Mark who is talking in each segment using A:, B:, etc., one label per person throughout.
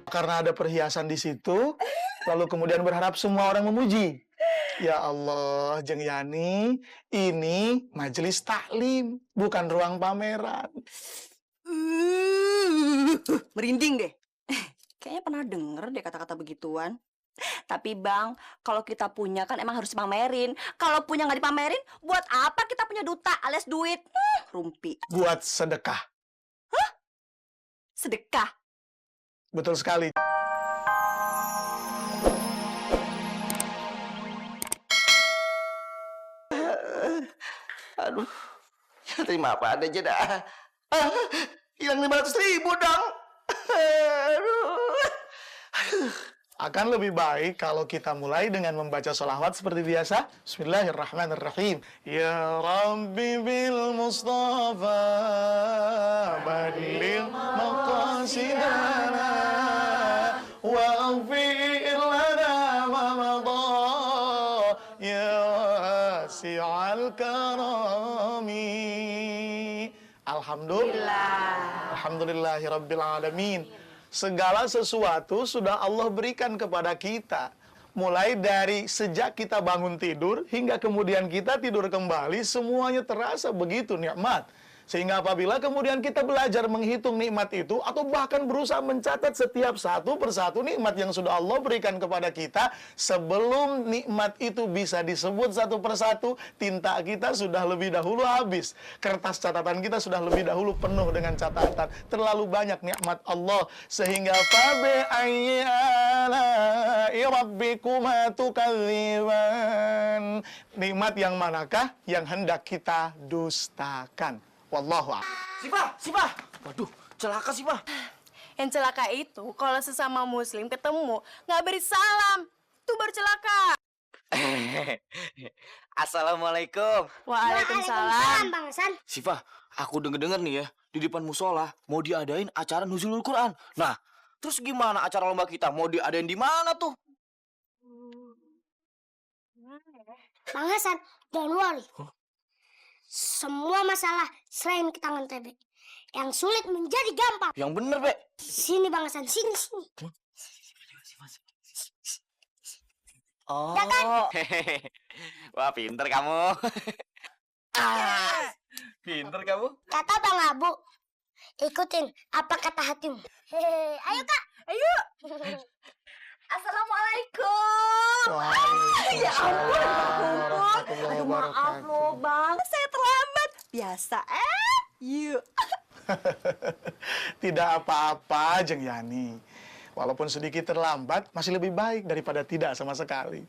A: Karena ada perhiasan di situ, lalu kemudian berharap semua orang memuji. Ya Allah, Jeng Yani, ini majelis taklim, bukan ruang pameran.
B: Merinding deh. Kayaknya pernah denger deh kata-kata begituan. Tapi Bang, kalau kita punya kan emang harus dipamerin. Kalau punya nggak dipamerin, buat apa kita punya duta alias duit? Rumpi.
A: Buat sedekah.
B: Sedekah.
A: Betul sekali.
C: Aduh, ya terima apa ada aja dah. Hilang 500.000 dong. Aduh.
A: Akan lebih baik kalau kita mulai dengan membaca sholawat seperti biasa. Bismillahirrahmanirrahim. Ya Rabbi bil Mustafa badlil maqasidana wa aghfir lana ma madha ya wasi'al karami. Alhamdulillahi rabbil alamin. Segala sesuatu sudah Allah berikan kepada kita. Mulai dari sejak kita bangun tidur hingga kemudian kita tidur kembali, semuanya terasa begitu nikmat. Sehingga apabila kemudian kita belajar menghitung nikmat itu, atau bahkan berusaha mencatat setiap satu persatu nikmat yang sudah Allah berikan kepada kita, sebelum nikmat itu bisa disebut satu persatu, tinta kita sudah lebih dahulu habis. Kertas catatan kita sudah lebih dahulu penuh dengan catatan. Terlalu banyak nikmat Allah. Sehingga fabi ayyi ala'i rabbikuma tukadziban. Nikmat yang manakah yang hendak kita dustakan? Wallahu a'lam.
C: Sifah. Waduh, celaka Sifah.
D: Yang celaka itu kalau sesama muslim ketemu nggak beri salam, itu baru celaka.
C: Assalamualaikum.
D: Waalaikumsalam.
E: Bang Hasan.
C: Sifah, aku denger-denger nih ya, di depan musola mau diadain acara nuzulul Quran. Nah, terus gimana acara lomba kita? Mau diadain di mana tuh?
E: Bang Hasan, don't worry. Semua masalah selain ke tangan Tebe. Yang sulit menjadi gampang.
C: Yang bener, Be.
E: Sini Bang Hasan, sini.
C: Oh.
E: Ya kan?
C: Wah, pinter kamu. Pinter kamu.
E: Kata Bang Abu, ikutin apa kata hatimu. Hehehe, ayo Kak.
D: Ayo. Assalamualaikum.
B: Ya ampun, aduh maaf loh Bang, saya terlambat. Biasa, yuk.
A: Tidak apa-apa, Jeng Yani. Walaupun sedikit terlambat, masih lebih baik daripada tidak sama sekali.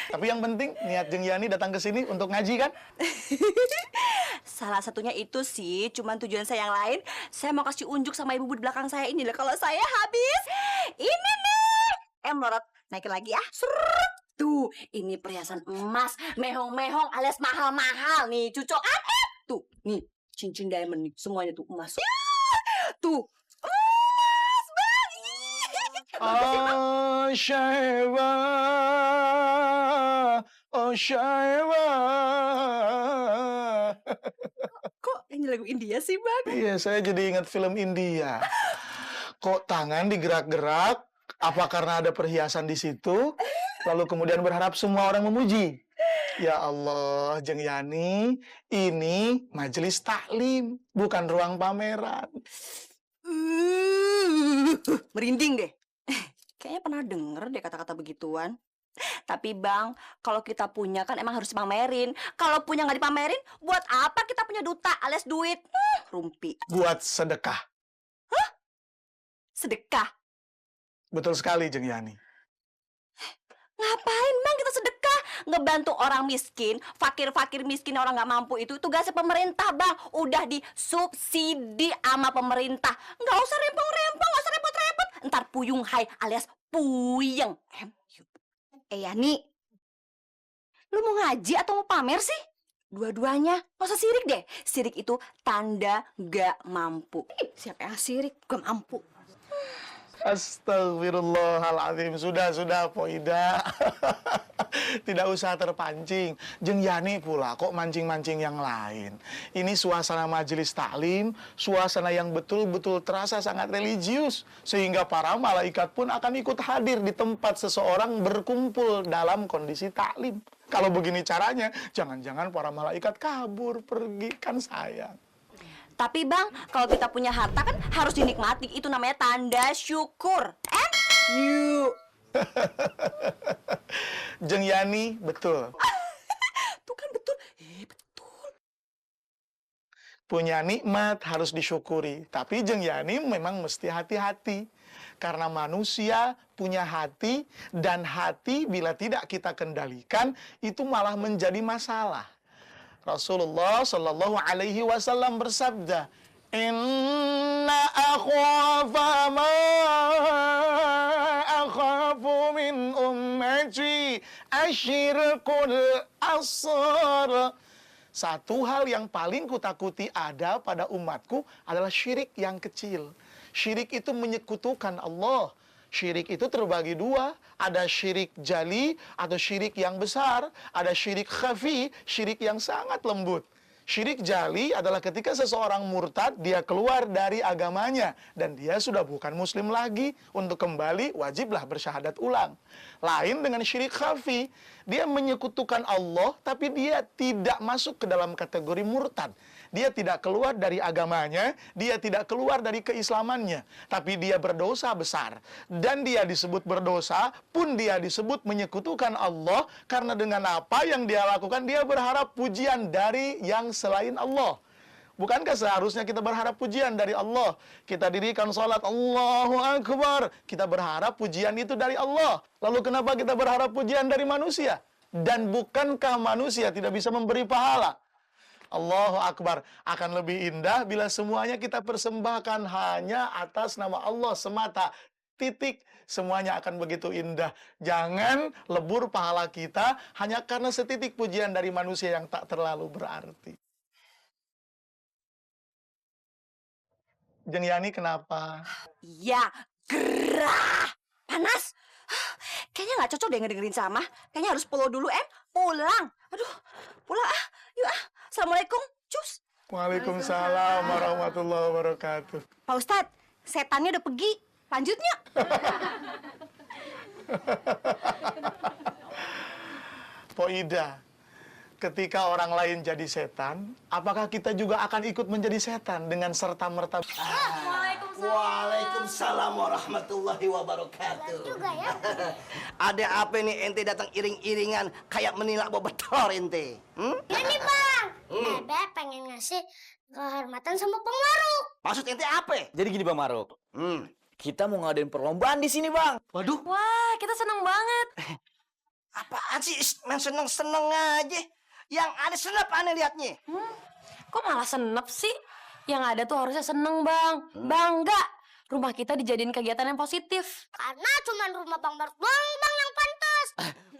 A: Tapi yang penting, niat Jeng Yani datang ke sini untuk ngaji kan?
B: Salah satunya itu sih, cuman tujuan saya yang lain, saya mau kasih unjuk sama ibu-ibu di belakang saya ini. Kalau saya habis, ini nih, melorot, naikin lagi ya. Seret. Tuh, ini perhiasan emas, mehong-mehong alias mahal-mahal nih, cucokan. Tuh, nih, cincin diamond nih, semuanya tuh emas. Tuh, emas, Bang.
A: Oh, Syaiba. Oh, Syaiba.
B: Kok ini lagu India sih, Bang?
A: Iya, saya jadi ingat film India. Kok tangan digerak-gerak? Apa karena ada perhiasan di situ? Lalu kemudian berharap semua orang memuji. Ya Allah, Jeng Yani, ini majelis taklim, bukan ruang pameran.
B: Merinding deh. Kayaknya pernah denger deh kata-kata begituan. Tapi Bang, kalau kita punya kan emang harus dipamerin. Kalau punya nggak dipamerin, buat apa kita punya duta alias duit? Rumpi.
A: Buat sedekah.
B: Sedekah.
A: Betul sekali, Jeng Yani.
B: Ngapain Bang kita sedekah? Ngebantu orang miskin, fakir-fakir miskin, orang nggak mampu itu tugasnya pemerintah Bang. Udah disubsidi sama pemerintah. Nggak usah rempong-rempong, nggak usah repot-repot. Ntar puyung hai alias puyeng. Yani, lu mau ngaji atau mau pamer sih? Dua-duanya, nggak usah sirik deh. Sirik itu tanda nggak mampu. Siapa yang sirik? Gak mampu.
A: Astagfirullahaladzim. Sudah, Poida. Tidak usah terpancing. Jeung Yani pula kok mancing-mancing yang lain. Ini suasana majelis taklim, suasana yang betul-betul terasa sangat religius. Sehingga para malaikat pun akan ikut hadir di tempat seseorang berkumpul dalam kondisi taklim. Kalau begini caranya, jangan-jangan para malaikat kabur pergi, kan sayang.
B: Tapi Bang, kalau kita punya harta kan harus dinikmati. Itu namanya tanda syukur.
C: Yuk.
A: Jeung Yani, betul.
B: Tuh kan betul. Betul.
A: Punya nikmat harus disyukuri. Tapi jeung Yani memang mesti hati-hati. Karena manusia punya hati, dan hati bila tidak kita kendalikan, itu malah menjadi masalah. Rasulullah Shallallahu Alaihi Wasallam bersabda, Inna akhafa ma akhafu min ummati asyirkul asghar. Satu hal yang paling kutakuti ada pada umatku adalah syirik yang kecil. Syirik itu menyekutukan Allah. Syirik itu terbagi dua, ada syirik jali atau syirik yang besar, ada syirik khafi, syirik yang sangat lembut. Syirik jali adalah ketika seseorang murtad, dia keluar dari agamanya, dan dia sudah bukan muslim lagi. Untuk kembali, wajiblah bersyahadat ulang. Lain dengan syirik khafi, dia menyekutukan Allah, tapi dia tidak masuk ke dalam kategori murtad. Dia tidak keluar dari agamanya, dia tidak keluar dari keislamannya, tapi dia berdosa besar. Dan dia disebut berdosa, pun dia disebut menyekutukan Allah, karena dengan apa yang dia lakukan, dia berharap pujian dari yang selain Allah. Bukankah seharusnya kita berharap pujian dari Allah? Kita dirikan salat, Allahu Akbar. Kita berharap pujian itu dari Allah. Lalu kenapa kita berharap pujian dari manusia? Dan bukankah manusia tidak bisa memberi pahala? Allahu Akbar. Akan lebih indah bila semuanya kita persembahkan hanya atas nama Allah semata. Titik. Semuanya akan begitu indah. Jangan lebur pahala kita hanya karena setitik pujian dari manusia yang tak terlalu berarti. Jeung Yani kenapa?
B: Ya, gerah. Panas. Kayaknya nggak cocok deh ngedengerin sama. Kayaknya harus follow dulu, pulang. Aduh, pulang ah. Yuk ah. Assalamualaikum, cus.
A: Waalaikumsalam warahmatullahi wabarakatuh.
B: Pak Ustadz, setannya udah pergi. Lanjutnya.
A: Poida, ketika orang lain jadi setan, apakah kita juga akan ikut menjadi setan dengan serta-merta?
F: Waalaikumsalam warahmatullahi wabarakatuh.
E: Juga ya.
F: Ada apa nih ente datang iring-iringan kayak menilak bawa betor ente?
E: Ini Bang, Bebe pengen ngasih kehormatan sama Bang Maruk.
F: Maksud ente apa?
C: Jadi gini Bang Maruk, kita mau ngadain perlombaan di sini Bang.
F: Waduh,
D: Wah, kita seneng banget.
F: apaan sih? Main seneng-seneng aja. Yang ada senep aneh liatnya.
D: Kok malah senep sih? Yang ada tuh harusnya seneng, Bang. Bangga. Rumah kita dijadiin kegiatan yang positif.
E: Karena cuma rumah Bang Maruk doang Bang yang pantas.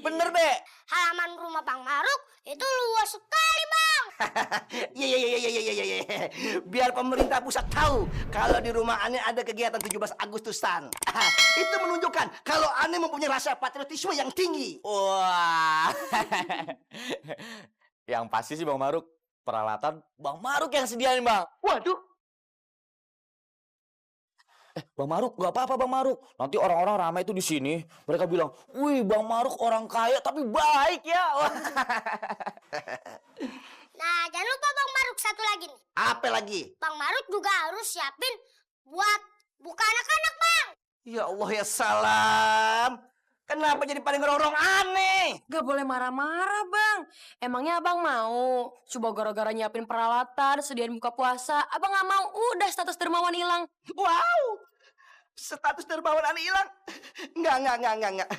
F: Bener, Be.
E: Halaman rumah Bang Maruk itu luas sekali Bang.
F: Iya. Biar pemerintah pusat tahu kalau di rumah aneh ada kegiatan 17 Agustusan. Itu menunjukkan kalau aneh mempunyai rasa patriotisme yang tinggi.
C: Wah. Yang pasti sih Bang Maruk, peralatan Bang Maruk yang sediain Bang.
F: Waduh.
C: Bang Maruk, gak apa-apa Bang Maruk. Nanti orang-orang ramai itu di sini, mereka bilang, wih Bang Maruk orang kaya tapi baik ya.
E: Nah, jangan lupa Bang Maruk satu lagi nih.
F: Apa lagi?
E: Bang Maruk juga harus siapin buat buka anak-anak Bang.
F: Ya Allah ya salam. Kenapa jadi pada ngerongrong aneh?
D: Gak boleh marah-marah, Bang. Emangnya Abang mau? Coba gara-gara nyiapin peralatan, sediain buka puasa, Abang gak mau. Udah status dermawan hilang.
F: Wow. Status dermawan aneh hilang. Enggak.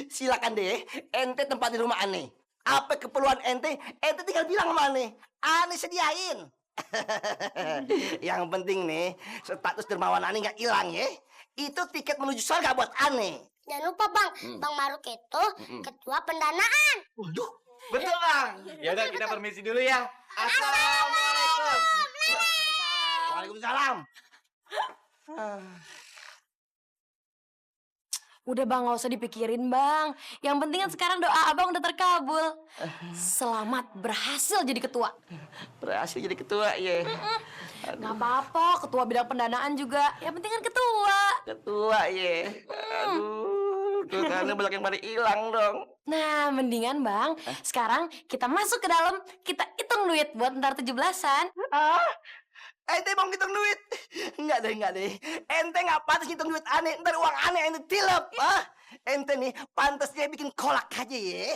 F: Silakan deh, ente tempat di rumah aneh. Apa keperluan ente tinggal bilang sama aneh. Aneh sediain. Yang penting nih, status dermawan aneh nggak hilang ya. Itu tiket menuju surga buat aneh.
E: Jangan lupa Bang, Bang Maruk itu ketua pendanaan.
F: Waduh,
C: Betul Bang. Ya udah kita permisi dulu ya. Assalamualaikum.
F: Waalaikumsalam.
D: Udah bang, gak usah dipikirin bang. Yang penting kan sekarang doa abang udah terkabul. Selamat berhasil jadi ketua.
F: Berhasil jadi ketua ya.
D: Gak apa-apa, ketua bidang pendanaan juga. Yang penting kan ketua.
F: Ketua ya. Aduh, tuh karena banyak yang pada hilang dong.
D: Nah, mendingan bang, sekarang kita masuk ke dalam, kita hitung duit buat ntar 17-an.
F: Ah, ente mau ngitung duit? Enggak deh. Ente nggak pantas ngitung duit aneh. Ntar uang aneh ente tilep. Ah, ente nih pantasnya bikin kolak aja ya.